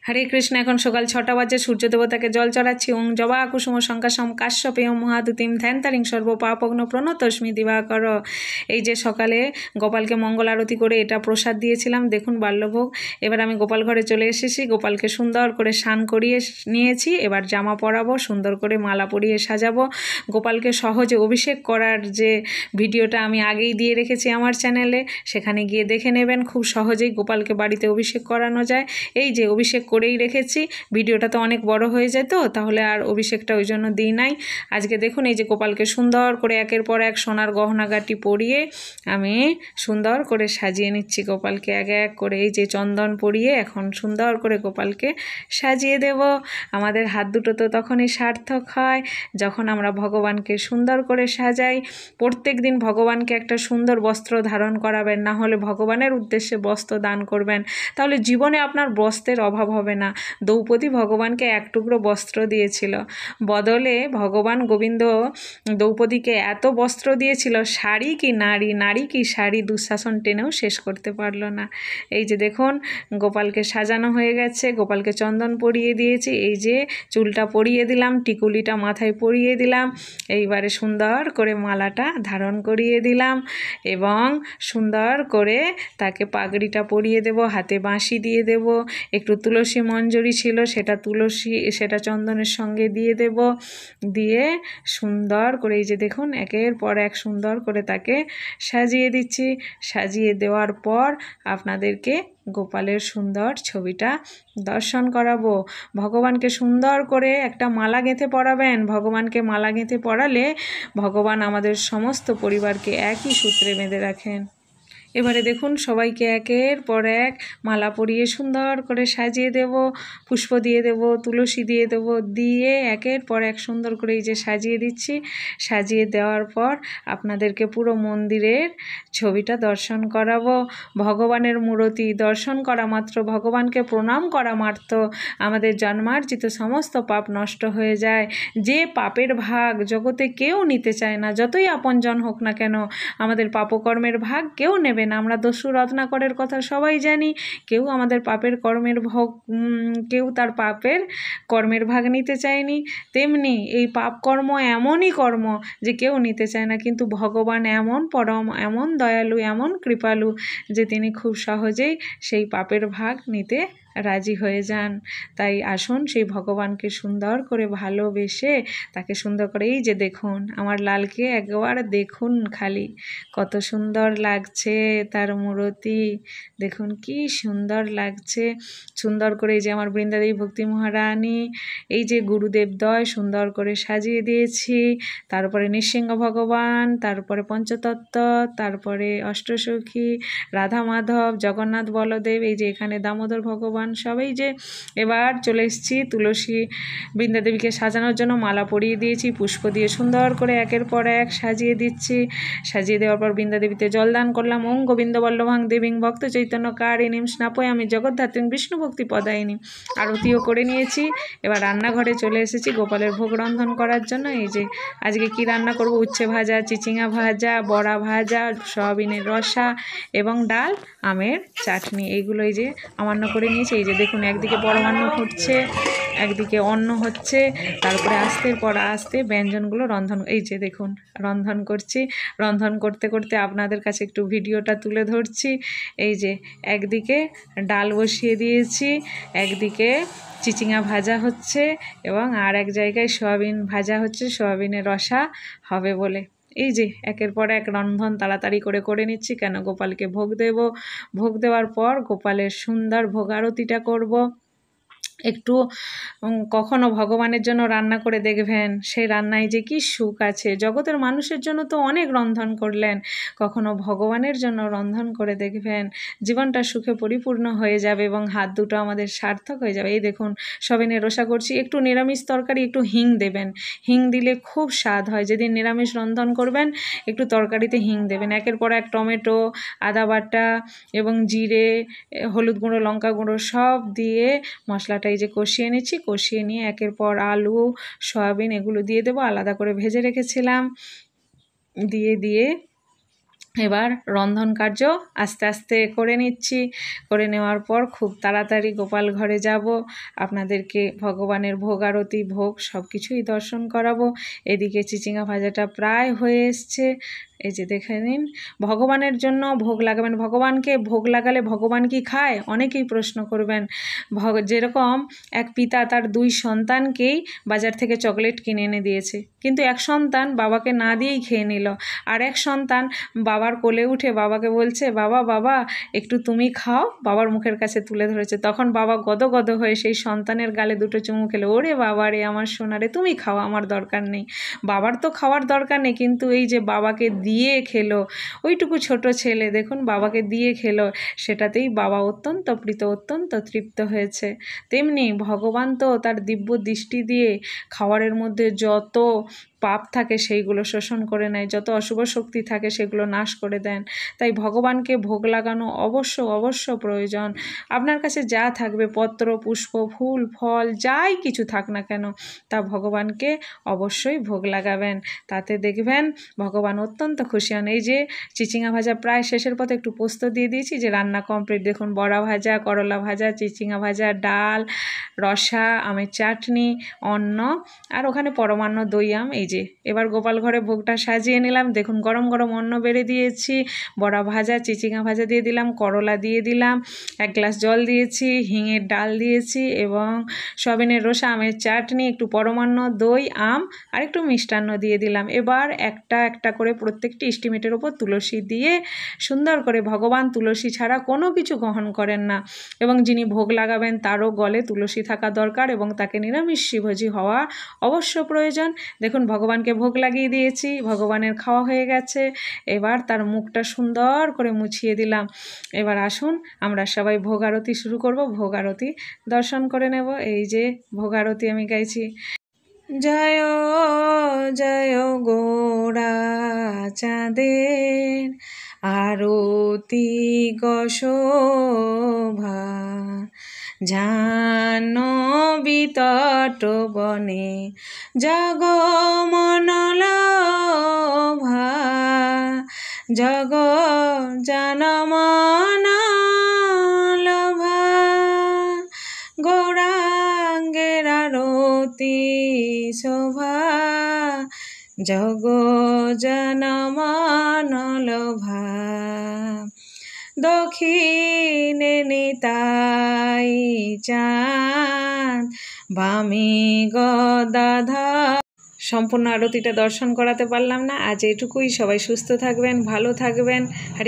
হরে কৃষ্ণ। এখন সকাল 6টা বাজে। সূর্য দেবতাকে জল চড়াচ্ছি। ওং জবা কুসুম শঙ্কাশম কাশ্যপেয় মহাদুতিম ধ্যানতারিং সর্বপাপগ্ন প্রণতস্মি দিবাকর। এই যে সকালে গোপালকে মঙ্গল আরতি করে এটা প্রসাদ দিয়েছিলাম, দেখুন বাল্যভোগ। এবার আমি গোপাল ঘরে চলে এসেছি, গোপালকে সুন্দর করে স্নান করিয়ে নিয়েছি। এবার জামা পরাবো, সুন্দর করে মালা পরিয়ে সাজাবো। গোপালকে সহজে অভিষেক করার যে ভিডিওটা আমি আগেই দিয়ে রেখেছি আমার চ্যানেলে, সেখানে গিয়ে দেখে নেবেন। খুব সহজেই গোপালকে বাড়িতে অভিষেক করানো যায়। এই যে অভিষেক করেই রেখেছি, ভিডিওটা তো অনেক বড় হয়ে যেত, তাহলে আর অভিষেকটা ওই জন্য দিই নাই। আজকে দেখুন এই যে গোপালকে সুন্দর করে একের পর এক সোনার গহনাগাটি পরিয়ে আমি সুন্দর করে সাজিয়ে নিচ্ছি গোপালকে এক এক করে। এই যে চন্দন পরিয়ে এখন সুন্দর করে গোপালকে সাজিয়ে দেব। আমাদের হাত দুটো তো তখনই সার্থক হয় যখন আমরা ভগবানকে সুন্দর করে সাজাই। প্রত্যেক দিন ভগবানকে একটা সুন্দর বস্ত্র ধারণ করাবেন, না হলে ভগবানের উদ্দেশ্যে বস্ত্র দান করবেন, তাহলে জীবনে আপনার বস্ত্রের অভাব হবে না। দ্রৌপদী ভগবানকে এক টুকরো বস্ত্র দিয়েছিল, বদলে ভগবান গোবিন্দ দ্রৌপদীকে এত বস্ত্র দিয়েছিল, শাড়ি কি নারী, নারী কি শাড়ি, দুঃশাসন টেনেও শেষ করতে পারল না। এই যে দেখুন গোপালকে সাজানো হয়ে গেছে, গোপালকে চন্দন পরিয়ে দিয়েছি, এই যে চুলটা পরিয়ে দিলাম, টিকুলিটা মাথায় পরিয়ে দিলাম, এইবারে সুন্দর করে মালাটা ধারণ করিয়ে দিলাম এবং সুন্দর করে তাকে পাগড়িটা পরিয়ে দেব, হাতে বাঁশি দিয়ে দেব, একটু তুলসী মঞ্জরি ছিল সেটা চন্দনের সঙ্গে দিয়ে দেব, দিয়ে সুন্দর করে এই যে দেখুন একের পর এক সুন্দর করে তাকে সাজিয়ে দিচ্ছি। সাজিয়ে দেওয়ার পর আপনাদেরকে গোপালের সুন্দর ছবিটা দর্শন করাবো। ভগবানকে সুন্দর করে একটা মালা গেঁথে পরাবেন। ভগবানকে মালা গেঁথে পরালে ভগবান আমাদের সমস্ত পরিবারকে একই সূত্রে বেঁধে রাখেন। এবারে দেখুন সবাইকে একের পর এক মালা পরিয়ে সুন্দর করে সাজিয়ে দেব, পুষ্প দিয়ে দেব, তুলসী দিয়ে দেব, দিয়ে একের পর এক সুন্দর করে এই যে সাজিয়ে দিচ্ছি। সাজিয়ে দেওয়ার পর আপনাদেরকে পুরো মন্দিরের ছবিটা দর্শন করাবো। ভগবানের মূর্তি দর্শন করা মাত্র, ভগবানকে প্রণাম করা মাত্র আমাদের জন্মার্জিত সমস্ত পাপ নষ্ট হয়ে যায়। যে পাপের ভাগ জগতে কেউ নিতে চায় না, যতই আপনজন হোক না কেন, আমাদের পাপকর্মের ভাগ কেউ নেবে না। আমরা দস্যু রত্নাকরের কথা সবাই জানি, কেউ আমাদের পাপের কর্মের কেউ তার পাপের কর্মের ভাগ নিতে চায়নি। তেমনি এই পাপ কর্ম এমনই কর্ম যে কেউ নিতে চায় না, কিন্তু ভগবান এমন পরম, এমন দয়ালু, এমন কৃপালু যে তিনি খুব সহজেই সেই পাপের ভাগ নিতে রাজি হয়ে যান। তাই আসুন সেই ভগবানকে সুন্দর করে ভালোবেসে তাকে সুন্দর করে, এই যে দেখুন আমার লালকে একবার দেখুন খালি কত সুন্দর লাগছে তার মূর্তি, দেখুন কি সুন্দর লাগছে। সুন্দর করে এই যে আমার বৃন্দাদেবী ভক্তি মহারানী, এই যে গুরুদেবদ্বয় সুন্দর করে সাজিয়ে দিয়েছি। তারপরে নৃসিংহ ভগবান, তারপরে পঞ্চতত্ত্ব, তারপরে অষ্টসখী, রাধা মাধব, জগন্নাথ বলদেব, এই যে এখানে দামোদর ভগবান, সবাই যে। এবার চলে এসেছি তুলসী বৃন্দাদেবীকে সাজানোর জন্য, মালা পরিয়ে দিয়েছি, পুষ্প দিয়ে সুন্দর করে একের পর এক সাজিয়ে দিচ্ছি। সাজিয়ে দেওয়ার পর বৃন্দাদেবীতে জলদান করলাম। ওং গোবিন্দ বল্লভাং দেবীং ভক্ত চৈতন্য কারিণীম স্নাপয়ামি জগদ্ধাত্রীং বিষ্ণু ভক্তি পদায়িনী, আরতিও করে নিয়েছি। এবার রান্নাঘরে চলে এসেছি গোপালের ভোগ রন্ধন করার জন্য। এই যে আজকে কি রান্না করব, উচ্ছে ভাজা, চিচিঙা ভাজা, বড়া ভাজা, সয়াবিনের রসা এবং ডাল, আমের চাটনি, এইগুলো এই যে আমান্য করে নিয়েছি। এই যে দেখুন একদিকে পরমান্ন হচ্ছে, একদিকে অন্ন হচ্ছে, তারপরে আস্তের পর আস্তে ব্যঞ্জনগুলো রন্ধন, এই যে দেখুন রন্ধন করছি। রন্ধন করতে করতে আপনাদের কাছে একটু ভিডিওটা তুলে ধরছি। এই যে একদিকে ডাল বসিয়ে দিয়েছি, একদিকে চিচিঙা ভাজা হচ্ছে এবং আর এক জায়গায় সয়াবিন ভাজা হচ্ছে, সয়াবিনের রসা হবে বলে। এই যে একের পর এক রন্ধন তাড়াতাড়ি করে করে নিচ্ছি, কেন গোপালকে ভোগ দেব। ভোগ দেওয়ার পর গোপালের সুন্দর ভোগ আরতিটা করব। একটু কখনো ভগবানের জন্য রান্না করে দেখবেন, সেই রান্নায় যে কি সুখ আছে। জগতের মানুষের জন্য তো অনেক রন্ধন করলেন, কখনো ভগবানের জন্য রন্ধন করে দেখবেন, জীবনটা সুখে পরিপূর্ণ হয়ে যাবে এবং হাত দুটো আমাদের সার্থক হয়ে যাবে। এই দেখুন সবিনের রসা করছি। একটু নিরামিষ তরকারি একটু হিং দেবেন, হিং দিলে খুব স্বাদ হয়। যেদিন নিরামিষ রন্ধন করবেন একটু তরকারিতে হিং দেবেন। একের পর এক টমেটো, আদা বাটা এবং জিরে, হলুদ গুঁড়ো, লঙ্কা গুঁড়ো সব দিয়ে মশলাটা এই যে কষিয়ে নিচ্ছি। কষিয়ে নিয়ে একের পর আলু, সয়াবিন এগুলো দিয়ে দেবো, আলাদা করে ভেজে রেখেছিলাম, দিয়ে এবার রন্ধন কার্য আস্তে আস্তে করে নিচ্ছি। করে নেওয়ার পর খুব তাড়াতাড়ি গোপাল ঘরে যাব, আপনাদেরকে ভগবানের ভোগ আরতি ভোগ সব কিছুই দর্শন করাবো। এদিকে চিচিঙ্গা ভাজাটা প্রায় হয়ে এসছে, এই যে দেখে নিন। ভগবানের জন্য ভোগ লাগাবেন, ভগবানকে ভোগ লাগালে ভগবান কি খায়? অনেকেই প্রশ্ন করবেন। যেরকম এক পিতা তার 2 সন্তানকেই বাজার থেকে চকলেট কিনে এনে দিয়েছে, কিন্তু এক সন্তান বাবাকে না দিয়েই খেয়ে নিল, আর এক সন্তান বাবার কোলে উঠে বাবাকে বলছে, বাবা বাবা একটু তুমি খাও, বাবার মুখের কাছে তুলে ধরেছে। তখন বাবা গদগদ হয়ে সেই সন্তানের গালে 2টো চুমু খেলো। ওরে বাবা রে, আমার সোনারে, তুমি খাও, আমার দরকার নেই। বাবার তো খাওয়ার দরকার নেই, কিন্তু এই যে বাবাকে দিয়ে খেলো, ওইটুকু ছোট ছেলে দেখুন বাবাকে দিয়ে খেলো, সেটাতেই বাবা অত্যন্ত প্রীত, অত্যন্ত তৃপ্ত হয়েছে। তেমনি ভগবান তো তার দিব্য দৃষ্টি দিয়ে খাওয়ারের মধ্যে যত পাপ থাকে সেইগুলো শোষণ করে নেয়, যত অশুভ শক্তি থাকে সেগুলো নাশ করে দেন। তাই ভগবানকে ভোগ লাগানো অবশ্য প্রয়োজন। আপনার কাছে যা থাকবে, পত্র পুষ্প ফুল ফল যাই কিছু থাক না কেন, তা ভগবানকে অবশ্যই ভোগ লাগাবেন, তাতে দেখবেন ভগবান অত্যন্ত খুশি হন। এই যে চিচিঙ্গা ভাজা প্রায় শেষের পথে, একটু পোস্ত দিয়ে দিয়েছি, যে রান্না কমপ্লিট। দেখুন বড়া ভাজা, করলা ভাজা, চিচিঙ্গা ভাজা, ডাল, রসা, আমের চাটনি, অন্ন, আর ওখানে পরমান্ন দই আম। এই যে এবার গোপাল ঘরে ভোগটা সাজিয়ে নিলাম। দেখুন গরম গরম অন্ন বেড়ে দিয়েছি, বড়া ভাজা, চিচিঙ্গা ভাজা দিয়ে দিলাম, করলা দিয়ে দিলাম, 1 গ্লাস জল দিয়েছি, হিঙের ডাল দিয়েছি, এবং সয়াবিনের রসা, আমের চাটনি, একটু পরমান্ন দই আম, আর একটু মিষ্টান্ন দিয়ে দিলাম। এবার একটা একটা করে প্রত্যেকটি স্টিমেটের ওপর তুলসী দিয়ে সুন্দর করে, ভগবান তুলসী ছাড়া কোনো কিছু গ্রহণ করেন না, এবং যিনি ভোগ লাগাবেন তারও গলে তুলসী থাকা দরকার, এবং তাকে নিরামিষভোজী হওয়া অবশ্য প্রয়োজন। দেখুন ভগবানকে ভোগ লাগিয়ে দিয়েছি, ভগবানের খাওয়া হয়ে গেছে। এবার তার মুখটা সুন্দর করে মুছিয়ে দিলাম। এবার আসুন আমরা সবাই ভোগ আরতি শুরু করব, ভোগ আরতি দর্শন করে নেব। এই যে ভোগ আরতি আমি গাইছি। জয় জয় গোরা চাঁদের আরতি গশোভা, জাহ্নবী তটবনে জগমনলভা, জগ জনমনলভা, গৌরাঙ্গের আরতি শোভা, জগ জনমনলভা, দক্ষিণে নিতাই চাঁদ, বামে গদাধর। সম্পূর্ণ আরতিটা দর্শন করাতে পারলাম না, আজ এটুকুই। সবাই সুস্থ থাকবেন, ভালো থাকবেন।